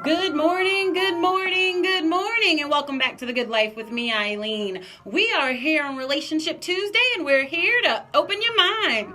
Good morning, good morning, good morning, and welcome back to The Good Life with me, Eileen. We are here on Relationship Tuesday, and we're here to open your mind.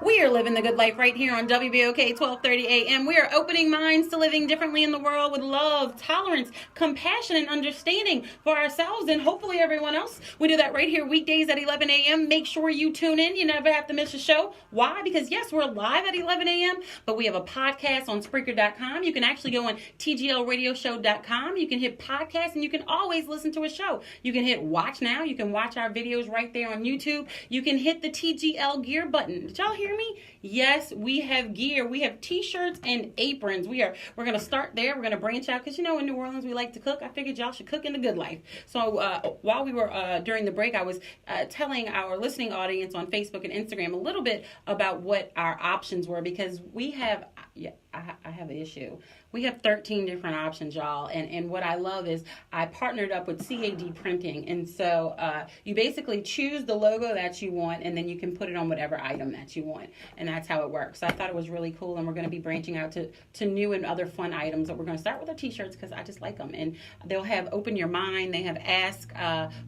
We are living the good life right here on WBOK 1230 AM. We are opening minds to living differently in the world with love, tolerance, compassion, and understanding for ourselves and hopefully everyone else. We do that right here weekdays at 11 a.m. Make sure you tune in. You never have to miss a show. Why? Because yes, we're live at 11 a.m., but we have a podcast on Spreaker.com. You can actually go on TGLRadioshow.com. You can hit podcast and you can always listen to a show. You can hit watch now. You can watch our videos right there on YouTube. You can hit the TGL gear button. Did y'all hear me? Yes, we have gear. We have t-shirts and aprons. We're going to start there. We're going to branch out because, in New Orleans, we like to cook. I figured y'all should cook in the good life. So while we were during the break, I was telling our listening audience on Facebook and Instagram a little bit about what our options were because we have, I have an issue. We have 13 different options, y'all. And what I love is I partnered up with CAD Printing. And so you basically choose the logo that you want, and then you can put it on whatever item that you want. And that's how it works. So I thought it was really cool. And we're going to be branching out to new and other fun items. But we're going to start with our t-shirts because I just like them. And they'll have Open Your Mind. They have Ask,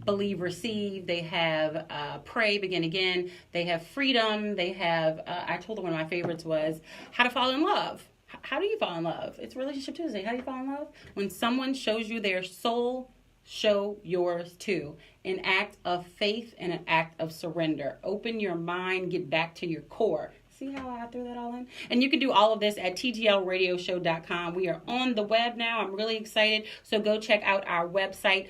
Believe, Receive. They have Pray, Begin Again. They have Freedom. They have, I told her one of my favorites was How to Fall in Love. How do you fall in love? It's Relationship Tuesday. How do you fall in love? When someone shows you their soul, show yours too. An act of faith and an act of surrender. Open your mind, get back to your core. See how I threw that all in? And you can do all of this at tglradioshow.com. We are on the web now. I'm really excited. So go check out our website.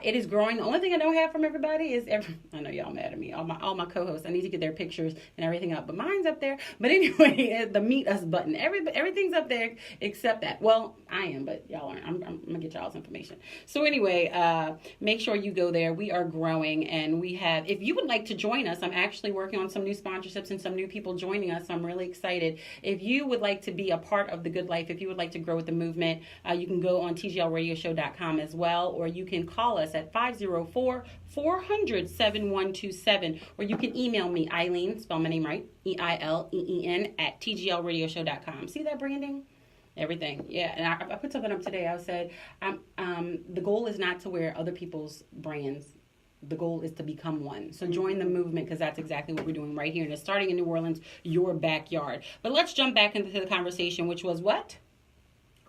It is growing. The only thing I don't have from everybody is I know y'all mad at me. All my co-hosts. I need to get their pictures and everything up. But mine's up there. But anyway, the Meet Us button. Everything's up there except that. Well, I am, but y'all aren't. I'm going to get y'all's information. So anyway, make sure you go there. We are growing. And we have, if you would like to join us, I'm actually working on some new sponsorships and some new people joining us. I'm really excited. If you would like to be a part of the good life, if you would like to grow with the movement, you can go on tglradioshow.com as well, or you can call us at 504-400-7127, or you can email me, Eileen, spell my name right, EILEEN, at tglradioshow.com. See that branding? Everything. Yeah. And I put something up today. I said, the goal is not to wear other people's brands. The goal is to become one. So join the movement because that's exactly what we're doing right here. And it's starting in New Orleans, your backyard. But let's jump back into the conversation, which was what?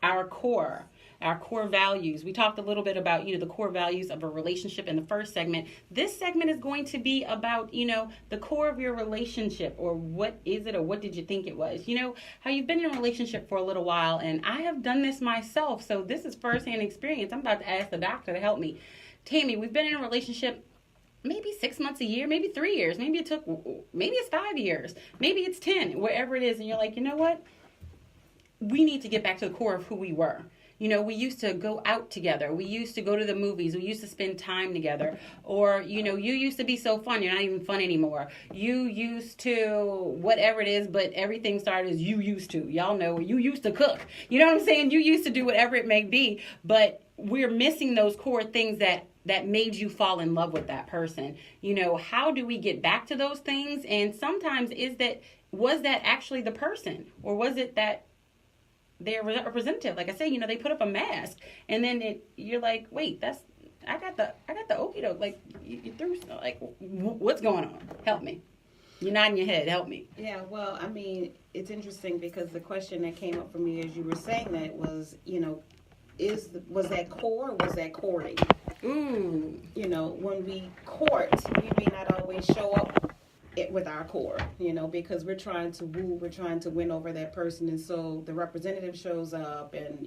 Our core values. We talked a little bit about, the core values of a relationship in the first segment. This segment is going to be about, the core of your relationship, or what is it, or what did you think it was? How you've been in a relationship for a little while, and I have done this myself. So this is firsthand experience. I'm about to ask the doctor to help me. Tammy, we've been in a relationship maybe 6 months, a year, maybe 3 years, maybe it's 5 years, maybe it's 10, wherever it is. And you're like, you know what? We need to get back to the core of who we were. We used to go out together. We used to go to the movies. We used to spend time together. Or, you used to be so fun. You're not even fun anymore. You used to, whatever it is, but everything started as you used to. Y'all know, you used to cook. You know what I'm saying? You used to do whatever it may be. But we're missing those core things that made you fall in love with that person. How do we get back to those things? And sometimes was that actually the person? Or was it that they're representative? Like I say, they put up a mask, and then you're like, wait, I got the okie doke. Like you threw, like, what's going on? Help me. You're nodding your head. Help me. Yeah, well, I mean, it's interesting because the question that came up for me as you were saying that was, was that core or was that courting? Ooh. When we court, we may not always show up with our core, because we're trying to woo, we're trying to win over that person. And so the representative shows up and,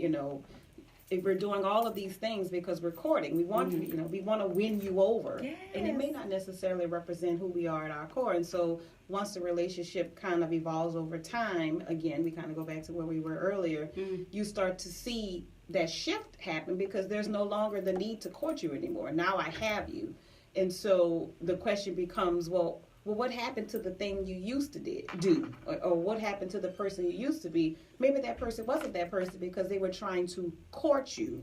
if we're doing all of these things because we're courting, we want to, we want to win you over. Yes. And it may not necessarily represent who we are at our core. And so once the relationship kind of evolves over time, again, we kind of go back to where we were earlier, you start to see that shift happen because there's no longer the need to court you anymore. Now I have you. And so the question becomes, well, what happened to the thing you used to do? Or what happened to the person you used to be? Maybe that person wasn't that person because they were trying to court you.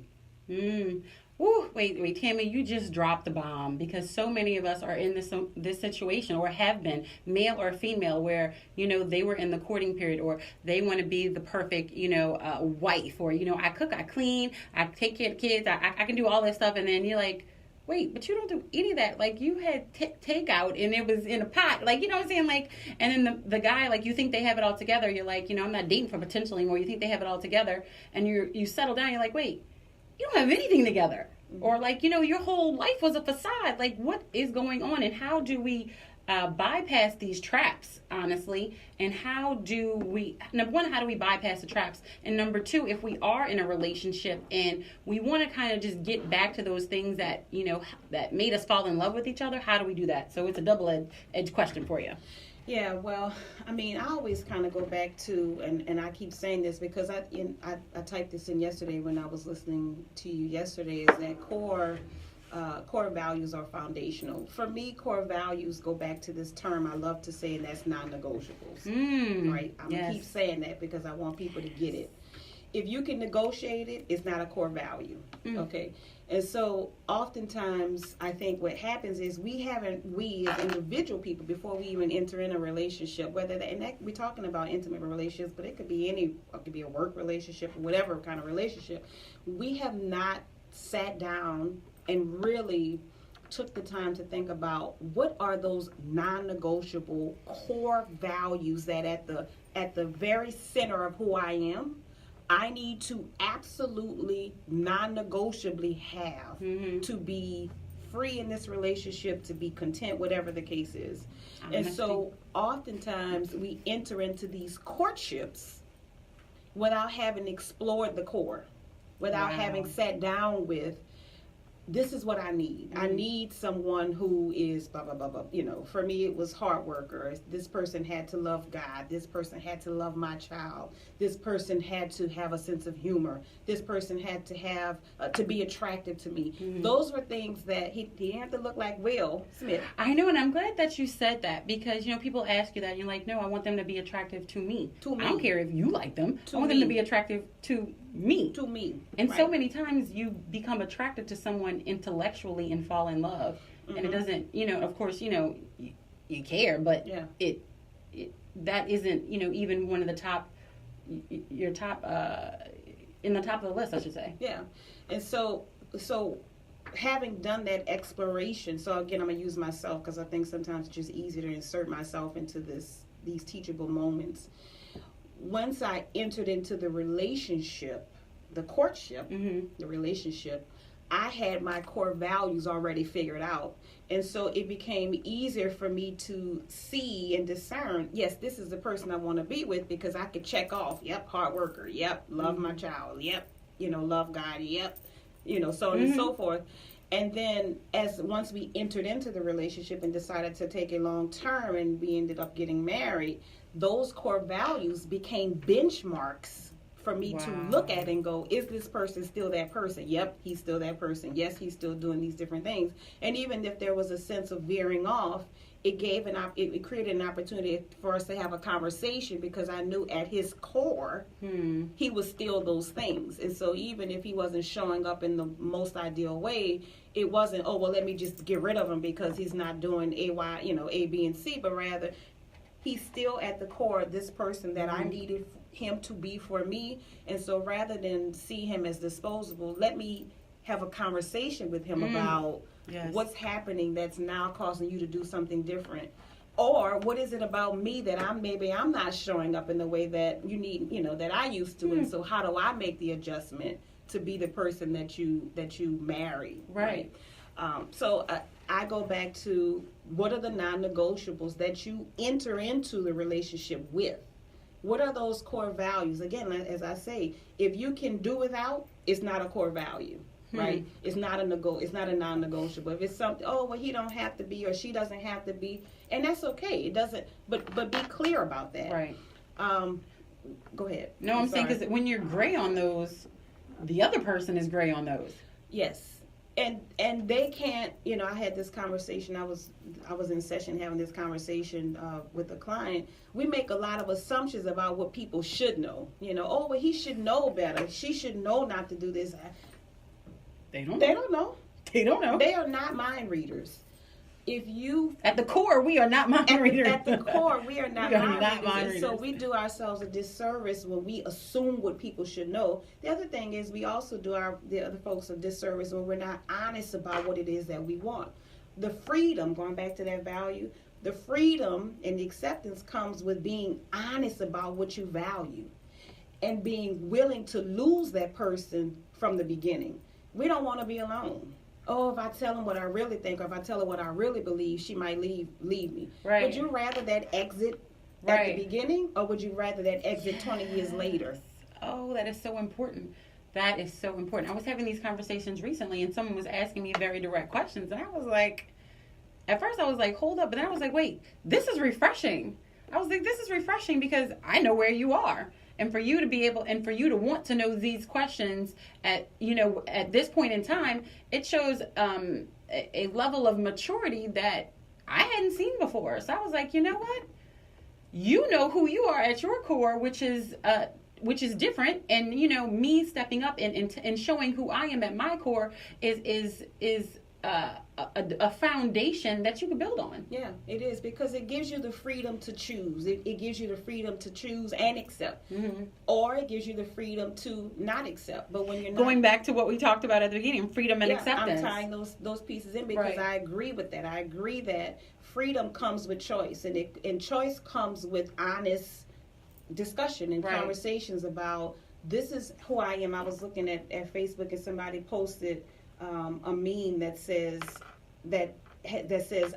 Woo, wait, Tammy, you just dropped the bomb, because so many of us are in this situation, or have been, male or female, where, they were in the courting period, or they want to be the perfect, wife, or, I cook, I clean, I take care of the kids, I can do all this stuff, and then you're like, wait, but you don't do any of that. Like, you had takeout and it was in a pot. Like, you know what I'm saying? Like, and then the guy, like, you think they have it all together. You're like, I'm not dating for potential anymore. You think they have it all together, and you settle down. You're like, wait, you don't have anything together. Or like, your whole life was a facade. Like, what is going on, and how do we bypass these traps, honestly? And how do we, number one, how do we bypass the traps? And number two, if we are in a relationship and we want to kind of just get back to those things that, that made us fall in love with each other, how do we do that? So it's a double-edged question for you. Yeah, well, I always kind of go back to, and I keep saying this because I typed this in yesterday when I was listening to you yesterday, is that core values are foundational. For me, core values go back to this term I love to say, and that's non-negotiables. Right? I'm going to keep saying that because I want people to get it. If you can negotiate it, it's not a core value. Okay? And so oftentimes I think what happens is we as individual people, before we even enter in a relationship, we're talking about intimate relationships, but it could be a work relationship or whatever kind of relationship. We have not sat down and really took the time to think about what are those non-negotiable core values that at the very center of who I am, I need to absolutely non-negotiably have to be free in this relationship, to be content, whatever the case is. And so oftentimes we enter into these courtships without having explored the core, without having sat down with, this is what I need. I need someone who is blah, blah, blah, blah. For me, it was hard worker. This person had to love God. This person had to love my child. This person had to have a sense of humor. This person had to have, to be attractive to me. Those were things that he didn't have to look like Will Smith. I know, and I'm glad that you said that, because, people ask you that, and you're like, no, I want them to be attractive to me. I don't care if you like them. I want them to be attractive to me. To me. And so many times you become attracted to someone intellectually and fall in love. And it doesn't, of course, you care, but it that isn't, even one of the top, your top, in the top of the list, I should say. Yeah. And so having done that exploration, so again, I'm going to use myself because I think sometimes it's just easier to insert myself into these teachable moments. Once I entered into the relationship, the courtship, the relationship, I had my core values already figured out. And so it became easier for me to see and discern, yes, this is the person I want to be with, because I could check off, yep, hard worker, yep, love my child, yep, love God, yep, so on and so forth. And then once we entered into the relationship and decided to take a long term, and we ended up getting married, those core values became benchmarks for me to look at and go, is this person still that person? Yep, he's still that person. Yes, he's still doing these different things. And even if there was a sense of veering off, it created an opportunity for us to have a conversation, because I knew at his core, he was still those things. And so even if he wasn't showing up in the most ideal way, it wasn't, oh, well, let me just get rid of him because he's not doing A, B, and C, but rather, he's still at the core this person that I needed him to be for me. And so rather than see him as disposable, let me have a conversation with him about what's happening that's now causing you to do something different. Or what is it about me that I'm not showing up in the way that you need, that I used to. And so how do I make the adjustment to be the person that you marry? Right. So I go back to, what are the non-negotiables that you enter into the relationship with? What are those core values? Again, as I say, if you can do without, it's not a core value, right? It's not a non-negotiable. If it's something, oh, well, he don't have to be, or she doesn't have to be, and that's okay. It doesn't, but be clear about that. Right. Go ahead. No, I'm saying, because when you're gray on those, the other person is gray on those. Yes. And they can't, I had this conversation, I was in session having this conversation with a client. We make a lot of assumptions about what people should know. Oh, well, he should know better. She should know not to do this. They don't They know. don't know. They don't know. They are not mind readers. If you At the core, we are not mind readers. At the core, we are not, We are mind, not readers. mind And readers. so we do ourselves a disservice when we assume what people should know. The other thing is we also do the other folks a disservice when we're not honest about what it is that we want. The freedom, going back to that value, the freedom and the acceptance comes with being honest about what you value and being willing to lose that person from the beginning. We don't want to be alone. Oh, if I tell him what I really think, or if I tell her what I really believe, she might leave me. Right. Would you rather that exit at the beginning, or would you rather that exit 20 years later? Oh, that is so important. That is so important. I was having these conversations recently, and someone was asking me very direct questions, and I was like, at first I was like, hold up, but then I was like, wait, this is refreshing. I was like, this is refreshing because I know where you are. And for you to be able, and for you to want to know these questions at this point in time, it shows a level of maturity that I hadn't seen before. So I was like, you know what? You know who you are at your core, which is different. And, me stepping up and showing who I am at my core is a foundation that you can build on. Yeah, it is, because it gives you the freedom to choose. It gives you the freedom to choose and accept. Mm-hmm. Or it gives you the freedom to not accept. But when you're not, going back to what we talked about at the beginning, freedom and acceptance. I'm tying those pieces in because I agree with that. I agree that freedom comes with choice, and choice comes with honest discussion and conversations about, this is who I am. I was looking at Facebook, and somebody posted a meme that says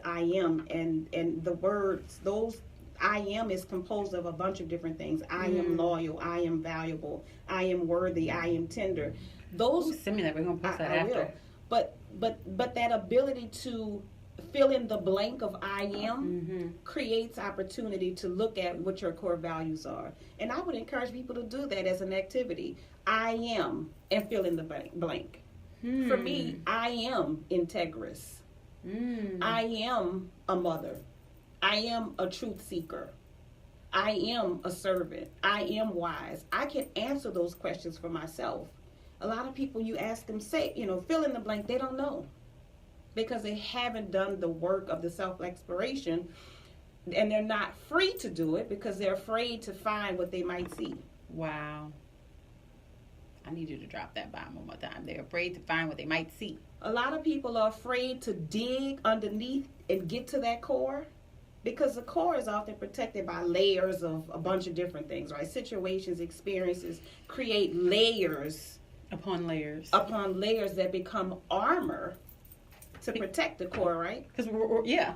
I am, and the words, those I am is composed of a bunch of different things. I am loyal, I am valuable, I am worthy, I am tender. Those send me that. We're gonna post that I after. will. But that ability to fill in the blank of I am creates opportunity to look at what your core values are. And I would encourage people to do that as an activity. I am, and fill in the blank. For me, I am integrous. I am a mother. I am a truth seeker. I am a servant. I am wise. I can answer those questions for myself. A lot of people, you ask them, say, fill in the blank, they don't know, because they haven't done the work of the self-exploration, and they're not free to do it because they're afraid to find what they might see. Wow. I need you to drop that bomb one more time. They're afraid to find what they might see. A lot of people are afraid to dig underneath and get to that core, because the core is often protected by layers of a bunch of different things, right? Situations, experiences create layers upon layers that become armor to protect the core, right? Because right. Yeah.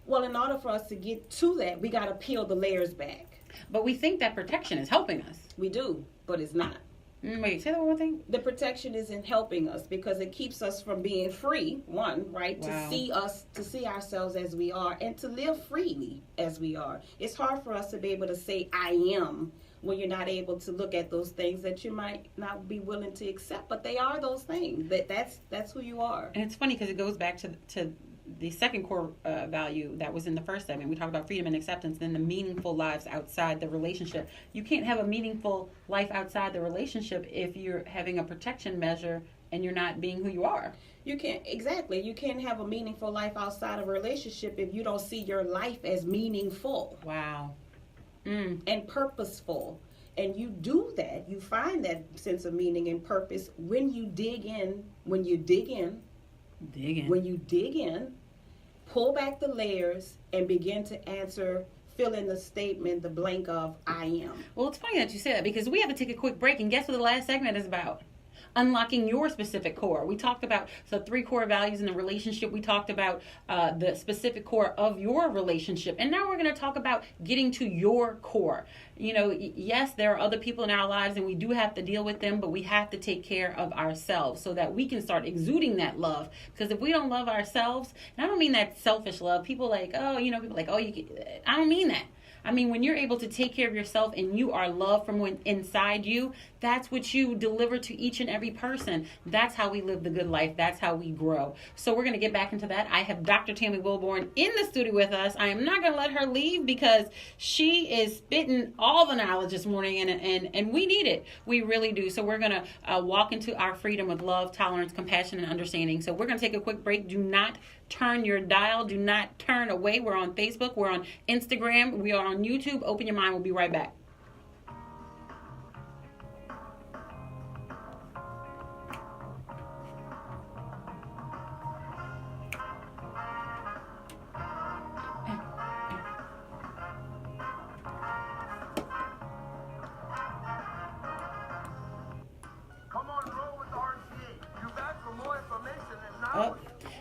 Well, in order for us to get to that, we got to peel the layers back. But we think that protection is helping us. We do, but it's not. Wait, say that one more thing. The protection isn't helping us because it keeps us from being free, right? Wow. To see ourselves as we are and to live freely as we are. It's hard for us to be able to say I am when you're not able to look at those things that you might not be willing to accept, but they are those things. That's who you are. And it's funny because it goes back to the second core value that was in the first segment. We talked about freedom and acceptance, then the meaningful lives outside the relationship. You can't have a meaningful life outside the relationship if you're having a protection measure and you're not being who you are. You can't have a meaningful life outside of a relationship if you don't see your life as meaningful. Wow. And purposeful. And you do that, you find that sense of meaning and purpose when you dig in, pull back the layers, and begin to fill in the statement, the blank of I am. Well, it's funny that you say that because we have to take a quick break, and guess what the last segment is about? Unlocking your specific core. We talked about 3 core values in the relationship. We talked about the specific core of your relationship. And now we're going to talk about getting to your core. Yes, there are other people in our lives and we do have to deal with them, but we have to take care of ourselves so that we can start exuding that love. Because if we don't love ourselves, and I don't mean that selfish love. People I don't mean that. I mean, when you're able to take care of yourself and you are loved from inside you, that's what you deliver to each and every person. That's how we live the good life. That's how we grow. So we're going to get back into that. I have Dr. Tammy Wilborn in the studio with us. I am not going to let her leave because she is spitting all the knowledge this morning, and we need it. We really do. So we're going to walk into our freedom with love, tolerance, compassion, and understanding. So we're going to take a quick break. Do not turn your dial. Do not turn away. We're on Facebook. We're on Instagram. We are on YouTube. Open your mind. We'll be right back.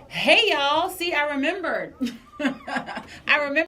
Hey y'all, see, I remembered. I remember